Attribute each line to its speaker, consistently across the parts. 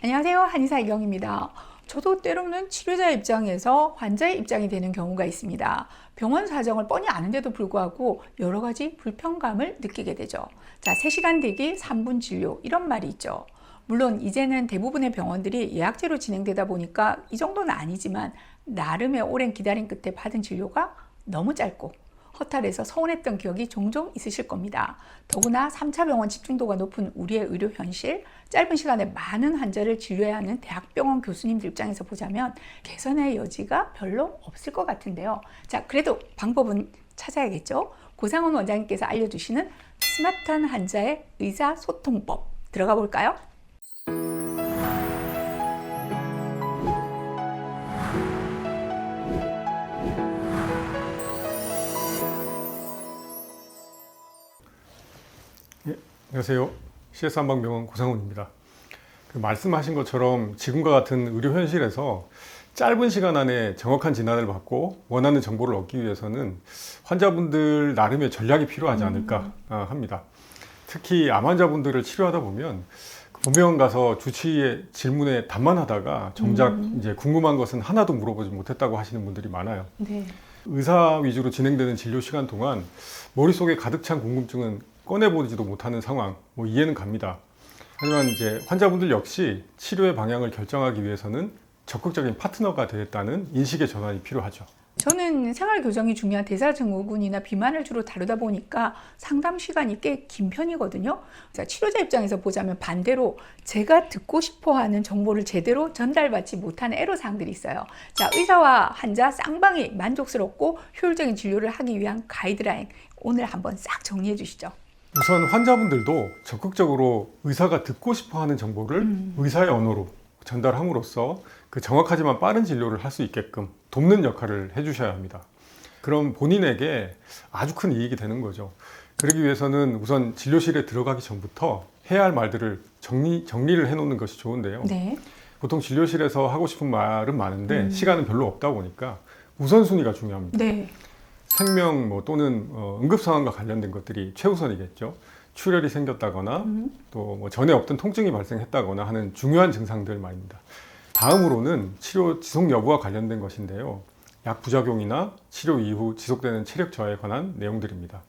Speaker 1: 안녕하세요. 한의사 이경입니다. 저도 때로는 치료자 입장에서 환자의 입장이 되는 경우가 있습니다. 병원 사정을 뻔히 아는데도 불구하고 여러 가지 불편감을 느끼게 되죠. 자, 3시간 대기 3분 진료 이런 말이 있죠. 물론 이제는 대부분의 병원들이 예약제로 진행되다 보니까 이 정도는 아니지만 나름의 오랜 기다림 끝에 받은 진료가 너무 짧고 허탈해서 서운했던 기억이 종종 있으실 겁니다. 더구나 3차 병원 집중도가 높은 우리의 의료 현실, 짧은 시간에 많은 환자를 진료해야 하는 대학병원 교수님들 입장에서 보자면 개선의 여지가 별로 없을 것 같은데요. 자, 그래도 방법은 찾아야겠죠. 고상훈 원장님께서 알려주시는 스마트한 환자의 의사소통법 들어가 볼까요?
Speaker 2: 안녕하세요. CS 한방병원 고상훈입니다. 말씀하신 것처럼 지금과 같은 의료 현실에서 짧은 시간 안에 정확한 진단을 받고 원하는 정보를 얻기 위해서는 환자분들 나름의 전략이 필요하지 않을까 합니다. 특히 암 환자분들을 치료하다 보면 본병원 가서 주치의의 질문에 답만 하다가 정작 이제 궁금한 것은 하나도 물어보지 못했다고 하시는 분들이 많아요.
Speaker 1: 네.
Speaker 2: 의사 위주로 진행되는 진료 시간 동안 머릿속에 가득 찬 궁금증은 꺼내보지도 못하는 상황, 이해는 갑니다. 하지만 이제 환자분들 역시 치료의 방향을 결정하기 위해서는 적극적인 파트너가 되겠다는 인식의 전환이 필요하죠.
Speaker 1: 저는 생활교정이 중요한 대사증후군이나 비만을 주로 다루다 보니까 상담 시간이 꽤 긴 편이거든요. 자, 치료자 입장에서 보자면 반대로 제가 듣고 싶어하는 정보를 제대로 전달받지 못하는 애로사항들이 있어요. 자, 의사와 환자 쌍방이 만족스럽고 효율적인 진료를 하기 위한 가이드라인 오늘 한번 싹 정리해 주시죠.
Speaker 2: 우선 환자분들도 적극적으로 의사가 듣고 싶어하는 정보를 의사의 언어로 전달함으로써 그 정확하지만 빠른 진료를 할 수 있게끔 돕는 역할을 해주셔야 합니다. 그럼 본인에게 아주 큰 이익이 되는 거죠. 그러기 위해서는 우선 진료실에 들어가기 전부터 해야 할 말들을 정리를 해놓는 것이 좋은데요.
Speaker 1: 네.
Speaker 2: 보통 진료실에서 하고 싶은 말은 많은데 시간은 별로 없다 보니까 우선순위가 중요합니다.
Speaker 1: 네.
Speaker 2: 생명 또는 응급 상황과 관련된 것들이 최우선이겠죠. 출혈이 생겼다거나 또 전에 없던 통증이 발생했다거나 하는 중요한 증상들 말입니다. 다음으로는 치료 지속 여부와 관련된 것인데요. 약 부작용이나 치료 이후 지속되는 체력 저하에 관한 내용들입니다.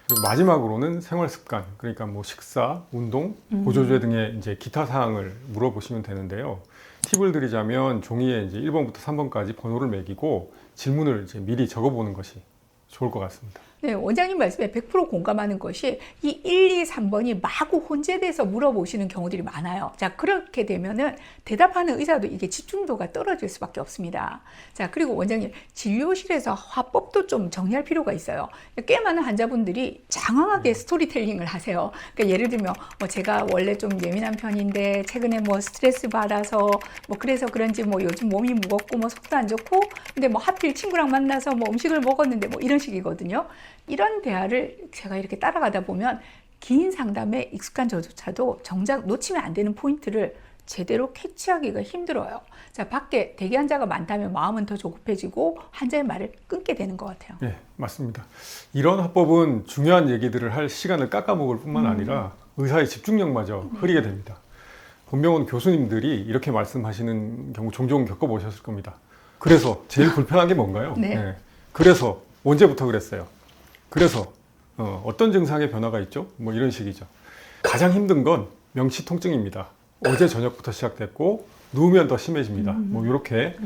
Speaker 2: 그리고 마지막으로는 생활 습관, 그러니까 식사, 운동, 보조제 등의 이제 기타 사항을 물어보시면 되는데요. 팁을 드리자면 종이에 이제 1번부터 3번까지 번호를 매기고 질문을 이제 미리 적어보는 것이 좋을 것 같습니다.
Speaker 1: 네, 원장님 말씀에 100% 공감하는 것이 이 1, 2, 3번이 마구 혼재돼서 물어보시는 경우들이 많아요. 자, 그렇게 되면은 대답하는 의사도 이게 집중도가 떨어질 수밖에 없습니다. 자, 그리고 원장님 진료실에서 화법도 좀 정리할 필요가 있어요. 꽤 많은 환자분들이 장황하게 스토리텔링을 하세요. 그러니까 예를 들면 제가 원래 좀 예민한 편인데 최근에 스트레스 받아서 그래서 그런지 요즘 몸이 무겁고 속도 안 좋고 근데 하필 친구랑 만나서 음식을 먹었는데 이런 식이거든요. 이런 대화를 제가 이렇게 따라가다 보면 긴 상담에 익숙한 저조차도 정작 놓치면 안 되는 포인트를 제대로 캐치하기가 힘들어요. 자, 밖에 대기 환자가 많다면 마음은 더 조급해지고 환자의 말을 끊게 되는 것 같아요.
Speaker 2: 네, 맞습니다. 이런 화법은 중요한 얘기들을 할 시간을 깎아먹을 뿐만 아니라 의사의 집중력마저 흐리게 됩니다. 본병원 교수님들이 이렇게 말씀하시는 경우 종종 겪어보셨을 겁니다. 그래서 제일 불편한 게 뭔가요?
Speaker 1: 네.
Speaker 2: 그래서 언제부터 그랬어요? 그래서 어떤 증상의 변화가 있죠? 이런 식이죠. 가장 힘든 건 명치 통증입니다. 어제 저녁부터 시작됐고 누우면 더 심해집니다. 이렇게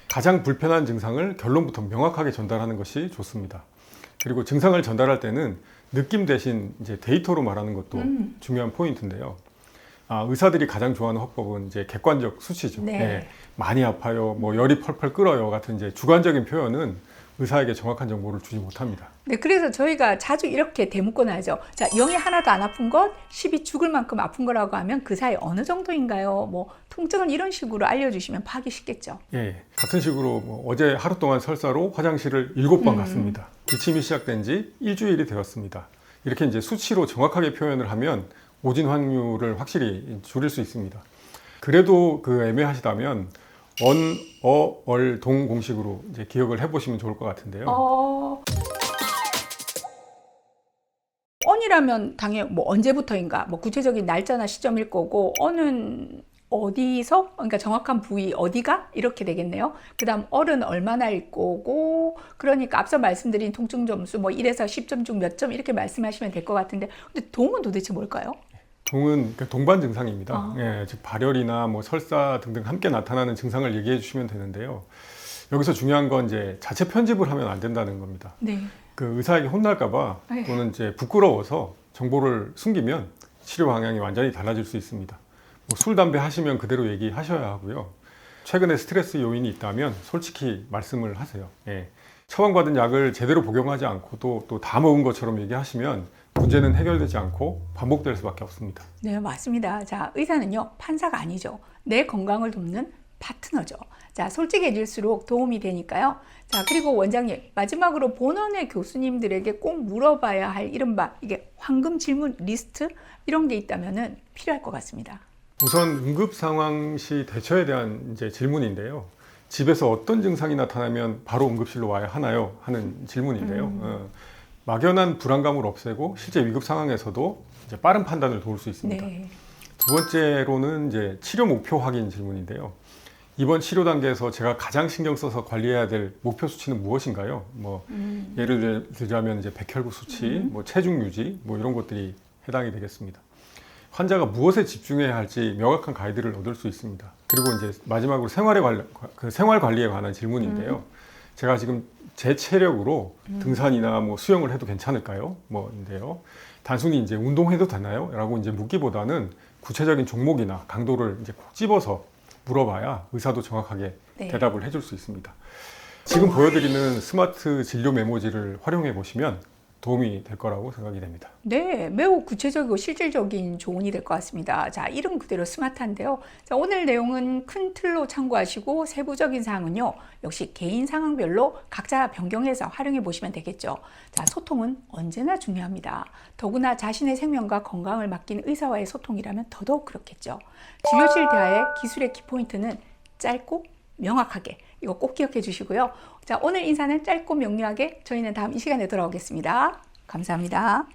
Speaker 2: 가장 불편한 증상을 결론부터 명확하게 전달하는 것이 좋습니다. 그리고 증상을 전달할 때는 느낌 대신 이제 데이터로 말하는 것도 중요한 포인트인데요. 의사들이 가장 좋아하는 화법은 이제 객관적 수치죠.
Speaker 1: 네.
Speaker 2: 네, 많이 아파요, 열이 펄펄 끓어요 같은 이제 주관적인 표현은 의사에게 정확한 정보를 주지 못합니다.
Speaker 1: 네, 그래서 저희가 자주 이렇게 대묶어놔죠. 자, 0이 하나도 안 아픈 것, 10이 죽을 만큼 아픈 거라고 하면 그 사이 어느 정도인가요? 통증은 이런 식으로 알려주시면 파악이 쉽겠죠.
Speaker 2: 예, 같은 식으로 어제 하루 동안 설사로 화장실을 7번 갔습니다. 기침이 시작된 지 일주일이 되었습니다. 이렇게 이제 수치로 정확하게 표현을 하면 오진 확률을 확실히 줄일 수 있습니다. 그래도 애매하시다면 언, 어, 얼, 동 공식으로 이제 기억을 해보시면 좋을 것 같은데요.
Speaker 1: 언이라면 당연히 언제부터인가 구체적인 날짜나 시점일 거고 언은 어디서, 그러니까 정확한 부위 어디가 이렇게 되겠네요. 그 다음 얼은 얼마나일 거고, 그러니까 앞서 말씀드린 통증 점수 뭐 1에서 10점 중 몇 점 이렇게 말씀하시면 될 것 같은데, 근데 동은 도대체 뭘까요?
Speaker 2: 동은 동반 증상입니다.
Speaker 1: 아.
Speaker 2: 예, 즉 발열이나 뭐 설사 등등 함께 나타나는 증상을 얘기해 주시면 되는데요. 여기서 중요한 건 이제 자체 편집을 하면 안 된다는 겁니다.
Speaker 1: 네.
Speaker 2: 그 의사에게 혼날까봐
Speaker 1: 에휴.
Speaker 2: 또는 이제 부끄러워서 정보를 숨기면 치료 방향이 완전히 달라질 수 있습니다. 뭐 술, 담배 하시면 그대로 얘기하셔야 하고요. 최근에 스트레스 요인이 있다면 솔직히 말씀을 하세요. 예. 처방받은 약을 제대로 복용하지 않고도 또 다 먹은 것처럼 얘기하시면 문제는 해결되지 않고 반복될 수밖에 없습니다.
Speaker 1: 네, 맞습니다. 자, 의사는요, 판사가 아니죠. 내 건강을 돕는 파트너죠. 자, 솔직해질수록 도움이 되니까요. 자, 그리고 원장님, 마지막으로 본원의 교수님들에게 꼭 물어봐야 할 이른바 이게 황금 질문 리스트 이런 게 있다면은 필요할 것 같습니다.
Speaker 2: 우선 응급 상황 시 대처에 대한 이제 질문인데요. 집에서 어떤 증상이 나타나면 바로 응급실로 와야 하나요? 하는 질문인데요. 막연한 불안감을 없애고 실제 위급 상황에서도 이제 빠른 판단을 도울 수 있습니다.
Speaker 1: 네.
Speaker 2: 두 번째로는 이제 치료 목표 확인 질문인데요. 이번 치료 단계에서 제가 가장 신경 써서 관리해야 될 목표 수치는 무엇인가요? 뭐 예를 들자면 이제 백혈구 수치, 뭐 체중 유지, 뭐 이런 것들이 해당이 되겠습니다. 환자가 무엇에 집중해야 할지 명확한 가이드를 얻을 수 있습니다. 그리고 이제 마지막으로 생활 관리에 관한 질문인데요. 제가 지금 제 체력으로 등산이나 뭐 수영을 해도 괜찮을까요? 뭐인데요. 단순히 이제 운동해도 되나요? 라고 이제 묻기보다는 구체적인 종목이나 강도를 이제 콕 집어서 물어봐야 의사도 정확하게
Speaker 1: 네.
Speaker 2: 대답을 해줄 수 있습니다. 지금 보여드리는 스마트 진료 메모지를 활용해 보시면 도움이 될 거라고 생각이 됩니다.
Speaker 1: 네, 매우 구체적이고 실질적인 조언이 될 것 같습니다. 자, 이름 그대로 스마트한데요. 자, 오늘 내용은 큰 틀로 참고하시고 세부적인 사항은요, 역시 개인 상황별로 각자 변경해서 활용해 보시면 되겠죠. 자, 소통은 언제나 중요합니다. 더구나 자신의 생명과 건강을 맡긴 의사와의 소통이라면 더더욱 그렇겠죠. 진료실 대화의 기술의 키포인트는 짧고 명확하게, 이거 꼭 기억해 주시고요. 자, 오늘 인사는 짧고 명료하게, 저희는 다음 이 시간에 돌아오겠습니다. 감사합니다.